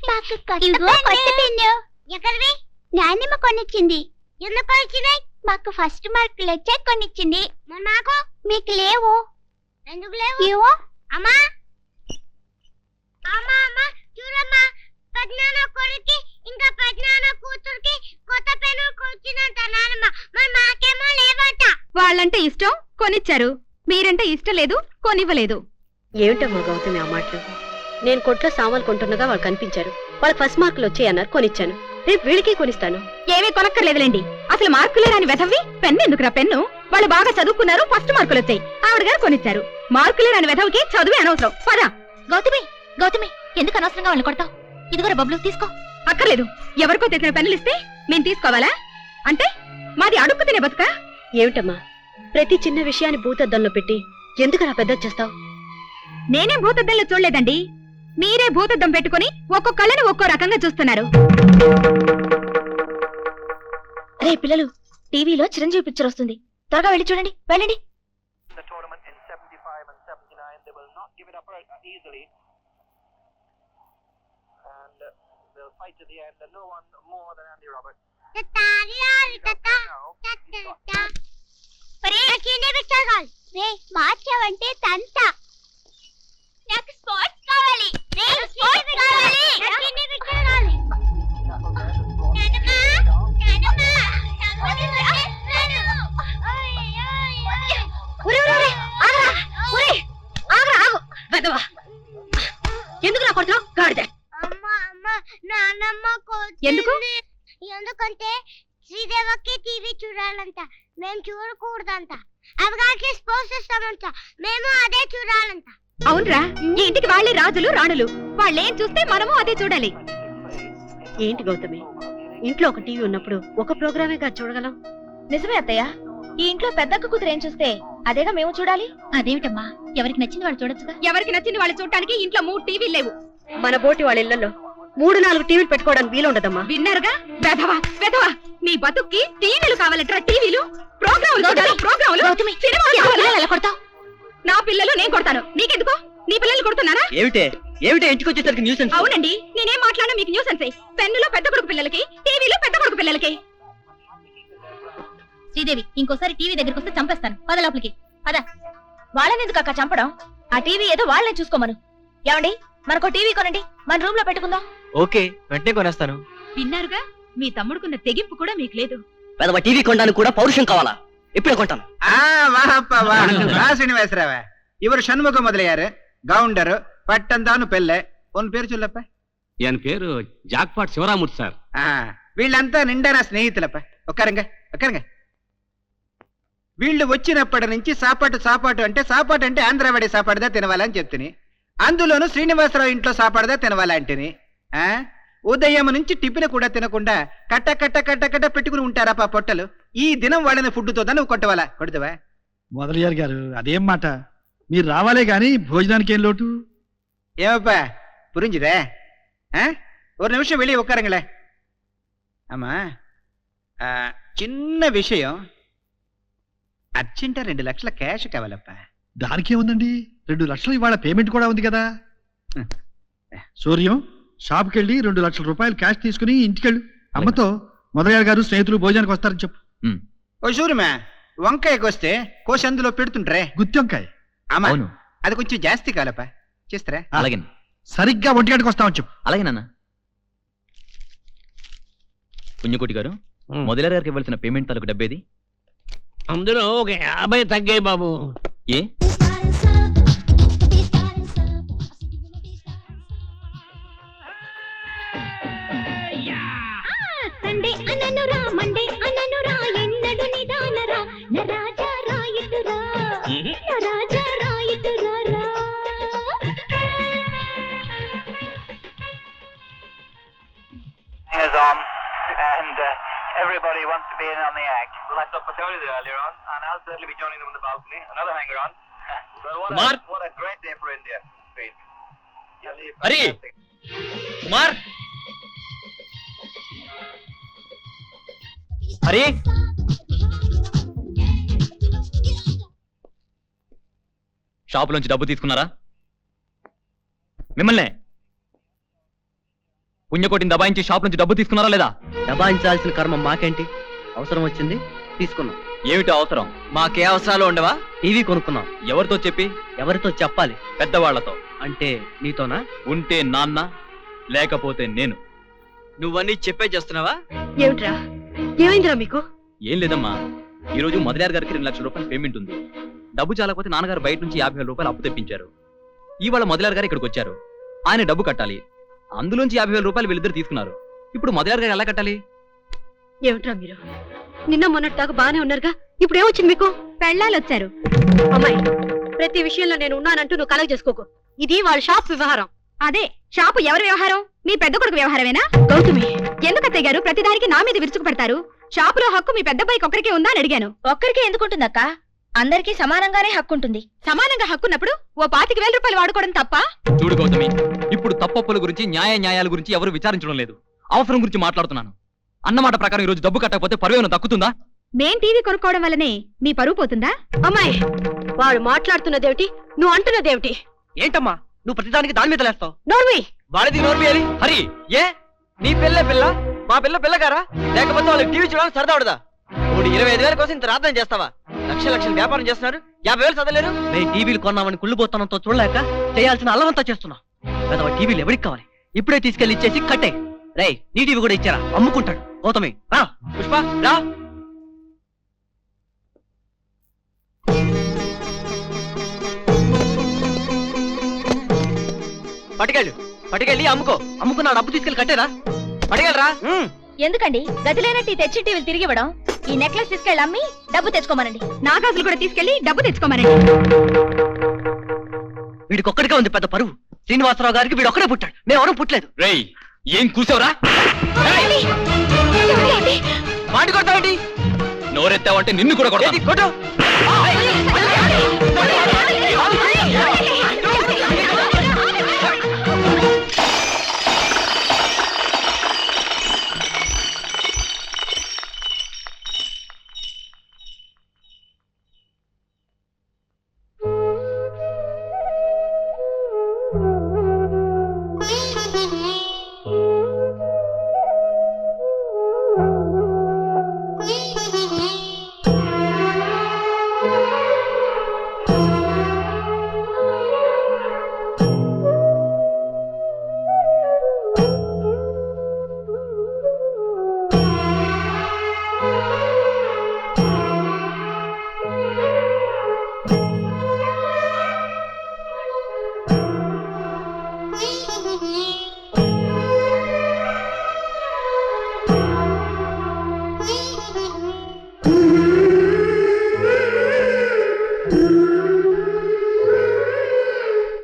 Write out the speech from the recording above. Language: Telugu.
మాకు కొత్త పెన్ను ఎక్కడివి? నాన్నమ్మ కొనిచ్చింది. ఎందుకు కొనిచ్చినాయి? మాకు ఫస్ట్ మార్కులు వచ్చాక కొనిచ్చింది. నాకు మీకు లేవు. ఎందుకు లేవు? ఏవో అమ్మా అమ్మా అమ్మా చూడమ్మా, పెద్దనాన్న కొడుకి ఇంకా పెద్దనాన్న కూతురికి కొత్త పెన్ను కొనిచ్చిందంట నాన్నమ్మ. మరి మాకేమో లేవంట. వాళ్ళంటే ఇష్టం కొనిచ్చారు, మీరంటే ఇష్టం లేదు కొనివ్వలేదు. ఏమిటమ్మా గౌతమి ఆ మాటలు? నేను కొట్లో సామాన్లు కొంటున్నగా వాళ్ళు కనిపించారు. వాళ్ళకి ఫస్ట్ మార్కులు వచ్చాయన్నారు, కొనిచ్చాను. రేపు వీళ్ళకి కొనిస్తాను. ఏమీ కొనక్కర్లేదులేండి. అసలు మార్కులే రాని వెధవి పెన్ను ఎందుకురా? పెన్ను వాళ్ళు బాగా చదువుకున్నారు, ఫస్ట్ మార్కులు వచ్చాయి, ఆవిడ గారు కొనిచ్చారు. మార్కులే రాని వెధవికి చదువే అనవసరం. పదా గౌతమి గౌతమి, ఎందుకు అనవసరంగా వాళ్ళని కొడతావు? ఇదిగోరా బబ్లు, తీసుకో. అక్కర్లేదు. ఎవరికో తెచ్చిన పెన్నులు ఇస్తే నేను తీసుకోవాలా? అంటే మాది అడుక్కు తినే బతుక? ఏమిటమ్మా ప్రతి చిన్న విషయాన్ని భూతద్దంలో పెట్టి ఎందుకు అలా పెద్ద చేస్తావు? నేనేం భూతద్దంలో చూడలేదండి, మీరే భూతద్దం పెట్టుకుని ఒక్కొక్కళ్ళని ఒక్కో రకంగా చూస్తున్నారు. రే పిల్లలు, టీవీలో చిరంజీవి పిక్చర్ వస్తుంది, త్వరగా వెళ్ళి చూడండి. వెళ్ళండి. మార్చావంటే తంత. నాకు స్పోర్ట్స్ కావాలి. ఎందుకు నా కొడుతున్నావు గాడిద? ఎందుకు? ఎందుకంటే శ్రీదేవకి టీవీ చూడాలంట, మేము చూడకూడదంట. అవగాకి స్పోర్ట్స్ ఇస్తామంట, మేము అదే చూడాలంట. అవునరా, ఈ ఇంటికి వాళ్ళే రాజులు రాణులు, వాళ్ళేం చూస్తే మనము అదే చూడాలి. ఏంటి గౌతమి, ఇంట్లో ఒక టీవీ ఉన్నప్పుడు ఒక ప్రోగ్రామే కాదు చూడగలం. నిజమే అత్తయ్య, ఈ ఇంట్లో పెద్దక్క కూతురు ఏం చూస్తే అదేగా మేము చూడాలి. అదేమిటమ్మా, ఎవరికి నచ్చింది వాళ్ళు చూడొచ్చుగా. ఎవరికి నచ్చింది వాళ్ళు చూడటానికి ఇంట్లో 3 టీవీలు లేవు. మన బోటి వాళ్ళ ఇళ్లలో 3-4 టీవీలు పెట్టుకోవడానికి వీలుండదమ్మా. విన్నారుగా, వెధవా వెధవా, నీ బతుక్కి టీవీలు కావాలట్రా? టీవీలు, ప్రోగ్రాములు, నా పిల్లలు నేను కొడతాను, నీకెందుకో? నీ పిల్లలు కొడుతున్నారా? ఏమిటే ఇంటికి వచ్చేసరికి న్యూసెన్స్. అవునండి, నేనేం మాట్లాడినా మీకు న్యూసెన్సే. పెన్నులో పెద్ద కొడుకు పిల్లలకి, టీవీలో పెద్ద కొడుకు పిల్లలకి. శ్రీదేవి, ఇంకోసారి టీవీ దగ్గరికి వస్తే చంపేస్తాను. పద లోపలికి పద. వాళ్ళని ఎందుకు అక్క చంపడం? ఆ టీవీ ఏదో వాళ్ళని చూసుకోమను. ఏమండి, మనకో టీవీ కొనండి, మన రూమ్ లో పెట్టుకుందాం. ఓకే, వెంటనే కొనేస్తాను. విన్నారుగా, మీ తమ్ముడుకున్న తెగింపు కూడా మీకు లేదు. పెద్ద టీవీ కొనడానికి కూడా పౌరుషం కావాలా? ఇప్పుడే కొంటాను. శ్రీనివాసరావు, ఇవరు షణ్ముఖ మొదలయ్యారు, గౌండరు పట్టంతాను పెళ్ళే. ఉన్ పేరు చొల్లప్ప. ఎన్ పేరు జాక్పాట్ శివరామూర్తి సార్. వీళ్ళంతా నిండా నా స్నేహితులప్ప. ఒక్కరంగా వీళ్ళు వచ్చినప్పటి నుంచి సాపాటు అంటే ఆంధ్రావాడి సాపాడుదా తినవాలని చెప్తుని, అందులోనూ శ్రీనివాసరావు ఇంట్లో సాపాడుదా తినవాలంటిని. ఉదయం నుంచి టిఫిన్ కూడా తినకుండా కట్ట కట్ట కట్ట కట్ట పెట్టుకుని ఉంటారా పొట్టలు. ఈ దినం వాళ్ళని ఫుడ్ తో నువ్వు కొట్టవాలా? కొడుతావా? మొదలయ్యారు గారు, అదేం మాట, మీరు రావాలే గాని భోజనానికి ఏం లోటు? ఏమప్పా పురింజిదే? ఒక నిమిషం వెళ్ళి ఒక్కరంగలే. అమ్మా, చిన్న విషయం, అర్జెంట్ 2 లక్షల క్యాష్ కావాలప్ప. దానికేముందండి, 2 లక్షలు ఇవాళ పేమెంట్ కూడా ఉంది కదా. సూర్యం, షాప్కి వెళ్ళి 2 లక్షల రూపాయలు క్యాష్ తీసుకుని ఇంటికెళ్ళు. అమ్మతో మొదలయ్యారు గారు స్నేహితులు భోజనానికి వస్తారని చెప్పు. ఓ సూర్యమా, వంకాయకి వస్తే కోసి అందులో పెడుతుంటారే, గుత్తి వంకాయ. అమ్మా, అది కొంచెం జాస్తి కావాలప్ప, చేస్తారా? అలాగే, సరిగ్గా 1 గంటకు వస్తామని చెప్పు. అలాగే నాన్న. పుణ్యకోటి గారు, మొదలయ్యారు గారికి ఇవ్వాల్సిన పేమెంట్ తాలూకు డబ్బేది? అందులో ఒక 50 తగ్గాయి బాబు. ఏ సండే అననురా, మండే అననురా, ఎన్నడు నిదానరా, నరాజా రాయితురా, నరాజా రాయితురా. And everybody wants to be in on the act. Well, I saw Patoli there earlier on, and I'll certainly be joining them on the balcony. Another hanger-on. Well, what a great day for India. Great. Hari! Kumar! Hari! షాపులోంచి డబ్బు తీసుకున్నారా? మిమ్మల్నే పుణ్యకోటిని దబాయించి షాప్ నుంచి డబ్బు తీసుకున్నారా లేదా? దబాయించాల్సిన కర్మ మాకేంటి, అవసరం వచ్చింది తీసుకున్నాం. ఏమిటి అవసరం? మాకే అవసరాలు ఉండవా? టీవీ కొనుక్కున్నాం. ఎవరితో చెప్పి? ఎవరితో చెప్పాలి? పెద్దవాళ్లతో. అంటే నీతోనా? ఉంటే నాన్న, లేకపోతే నేను. నువ్వన్నీ చెప్పే చేస్తున్నావా? ఏమిట్రా, ఏమైందిరా మీకు? ఏం లేదమ్మా, ఈ రోజు మొదలయ్య గారికి 2 లక్షల రూపాయలు పేమెంట్ ఉంది. డబ్బు చాలకపోతే నాన్నగారు బయట నుంచి 50,000 రూపాయలు అప్పు తెప్పించారు. ఇవాళ మొదలయ్య గారు ఇక్కడికి వచ్చారు. ఆయన డబ్బు కట్టాలి. అందులోంచి 50,000 రూపాయలు వీళ్ళిద్దరు తీసుకున్నారు. ఇప్పుడు మొదలయ్య గారు ఎలా కట్టాలి? ఏమిట్రా మీరు? నిన్న మొన్నటి దాకా బానే ఉన్నారుగా, ఇప్పుడు ఏమొచ్చింది మీకు? పెళ్ళాలు వచ్చారు. అమ్మాయి, ప్రతి విషయంలో నేను ఉన్నానంటూ నువ్వు కలగ చేసుకోకు. ఇది వాళ్ళ షాప్ వ్యవహారం. అదే షాపు ఎవరి వ్యవహారం? మీ పెద్ద కొడుకు వ్యవహారమేనా? గౌతమి, ఎందుకు అత్తయ్య గారు ప్రతిదానికి నా మీద విరుచుకు పెడతారు? షాపులో హక్కు మీ పెద్దబ్బాయికి ఒక్కరికే ఉందా అని అడిగాను. ఒక్కరికే ఎందుకుంటుందక్క? అందరికీ సమానంగానే హక్కు ఉంటుంది. సమానంగా హక్కున్నప్పుడు ఓ 25,000 రూపాయలు వాడుకోవడం తప్ప? చూడు గౌతమి, ఇప్పుడు తప్పొప్పుల గురించి న్యాయాల గురించి ఎవరు విచారించడం లేదు. అవసరం గురించి మాట్లాడుతున్నాను. అన్నమాట ప్రకారం ఈ రోజు డబ్బు కట్టకపోతే పరువేమైనా దక్కుతుందా? మేం టీవీ కొనుక్కోవడం వల్లనే మీ పరువు పోతుందా? అమ్మాయి, వాడు మాట్లాడుతున్నదేమిటి, నువ్వు అంటున్నదేమిటి? ఏంటమ్మా నువ్వు ప్రతిదానికి దాని మీద లేస్తావు? నోర్మి, వాడిది నోర్పియాలి. హరి, ఏ నీ పిల్ల మా పిల్లగారా? లేకపోతే వాళ్ళకి టీవీ చూడాలని సరదా ఉండదా? 25,000 కోసం ఇంత రాత్రం చేస్తావా? లక్షల వ్యాపారం చేస్తున్నారు, 50,000 చదవలేరు. మేము టీవీలు కొన్నామని కుళ్ళుపోతానంతో చూడలేక చేయాల్సిన అల్లవంతా చేస్తున్నాం. పెద్దవా టీవీలు ఎవరికి కావాలి? ఇప్పుడే తీసుకెళ్లి ఇచ్చేసి కట్టే. రే, నీ టీవీ కూడా ఇచ్చారా? అమ్ముకుంటాడు. గౌతమి రా, పుష్ప రా. పట్టుకెళ్ళి అమ్ముకున్నా డబ్బు తీసుకెళ్ళి కట్టేరా. పట్టుకెళ్ళరా. ఎందుకండి గది లేనట్టు ఈ తెచ్చి టీవీలు తిరిగి ఇవ్వడం? ఈ నెక్లెస్ తీసుకెళ్ళి అమ్మి డబ్బు తెచ్చుకోమనండి. నా గాజులు కూడా తీసుకెళ్లి డబ్బు తెచ్చుకోమనండి. వీడికొక్కడికే ఉంది పెద్ద పరువు. శ్రీనివాసరావు గారికి వీడు ఒక్కడే పుట్టాడు, మేము ఎవరూ పుట్టలేదు. రేయ్, ఏం కూసావురా? మాటి కొడతావేంటి? నోరెత్తావంటే నిన్ను కూడా కొడతాను. కొట్టు.